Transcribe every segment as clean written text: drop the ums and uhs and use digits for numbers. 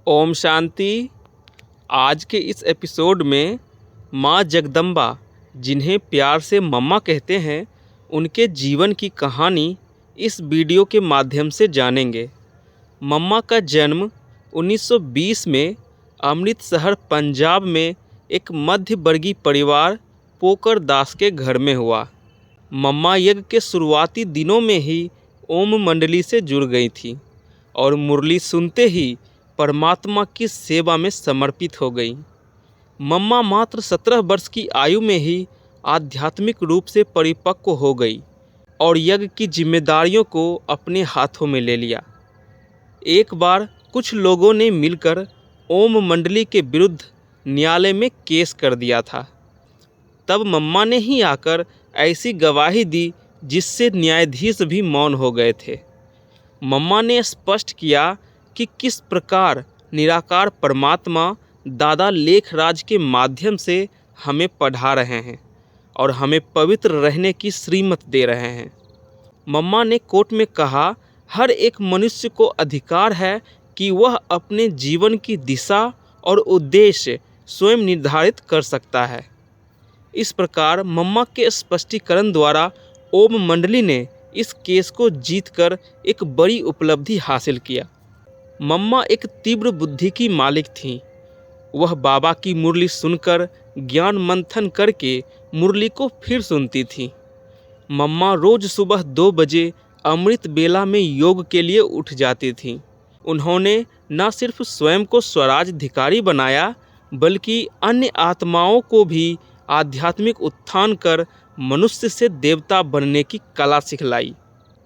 ओम शांति। आज के इस एपिसोड में माँ जगदम्बा, जिन्हें प्यार से मम्मा कहते हैं, उनके जीवन की कहानी इस वीडियो के माध्यम से जानेंगे। मम्मा का जन्म 1920 में अमृतसर, पंजाब में एक मध्य वर्गीय परिवार पोकर दास के घर में हुआ। मम्मा यज्ञ के शुरुआती दिनों में ही ओम मंडली से जुड़ गई थी और मुरली सुनते ही परमात्मा की सेवा में समर्पित हो गई। मम्मा मात्र 17 वर्ष की आयु में ही आध्यात्मिक रूप से परिपक्व हो गई और यज्ञ की जिम्मेदारियों को अपने हाथों में ले लिया। एक बार कुछ लोगों ने मिलकर ओम मंडली के विरुद्ध न्यायालय में केस कर दिया था। तब मम्मा ने ही आकर ऐसी गवाही दी जिससे न्यायाधीश भी मौन हो गए थे। मम्मा ने स्पष्ट किया कि किस प्रकार निराकार परमात्मा दादा लेखराज के माध्यम से हमें पढ़ा रहे हैं और हमें पवित्र रहने की श्रीमत दे रहे हैं। मम्मा ने कोर्ट में कहा, हर एक मनुष्य को अधिकार है कि वह अपने जीवन की दिशा और उद्देश्य स्वयं निर्धारित कर सकता है। इस प्रकार मम्मा के स्पष्टीकरण द्वारा ओम मंडली ने इस केस को जीतकर एक बड़ी उपलब्धि हासिल किया। मम्मा एक तीव्र बुद्धि की मालिक थीं। वह बाबा की मुरली सुनकर ज्ञान मंथन करके मुरली को फिर सुनती थीं। मम्मा रोज सुबह 2 बजे अमृत बेला में योग के लिए उठ जाती थीं। उन्होंने न सिर्फ स्वयं को स्वराजधिकारी बनाया, बल्कि अन्य आत्माओं को भी आध्यात्मिक उत्थान कर मनुष्य से देवता बनने की कला सिखलाई।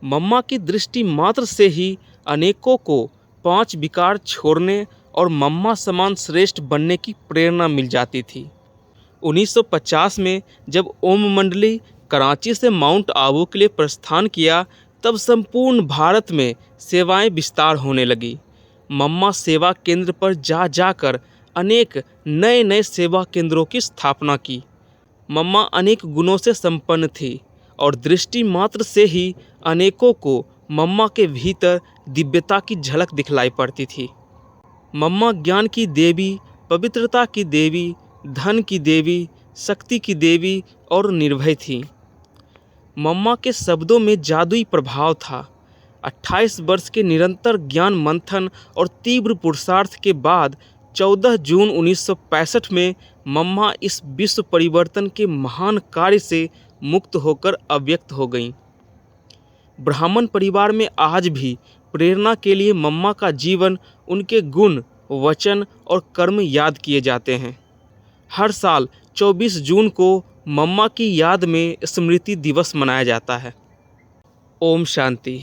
मम्मा की दृष्टि मात्र से ही अनेकों को 5 विकार छोड़ने और मम्मा समान श्रेष्ठ बनने की प्रेरणा मिल जाती थी। 1950 में जब ओम मंडली कराची से माउंट आबू के लिए प्रस्थान किया, तब संपूर्ण भारत में सेवाएं विस्तार होने लगी। मम्मा सेवा केंद्र पर जाकर अनेक नए नए सेवा केंद्रों की स्थापना की। मम्मा अनेक गुणों से संपन्न थी और दृष्टि मात्र से ही अनेकों को मम्मा के भीतर दिव्यता की झलक दिखलाई पड़ती थी। मम्मा ज्ञान की देवी, पवित्रता की देवी, धन की देवी, शक्ति की देवी और निर्भय थी। मम्मा के शब्दों में जादुई प्रभाव था। 28 वर्ष के निरंतर ज्ञान मंथन और तीव्र पुरुषार्थ के बाद 14 जून 1965 में मम्मा इस विश्व परिवर्तन के महान कार्य से मुक्त होकर अव्यक्त हो गईं। ब्राह्मण परिवार में आज भी प्रेरणा के लिए मम्मा का जीवन, उनके गुण, वचन और कर्म याद किए जाते हैं। हर साल 24 जून को मम्मा की याद में स्मृति दिवस मनाया जाता है। ओम शांति।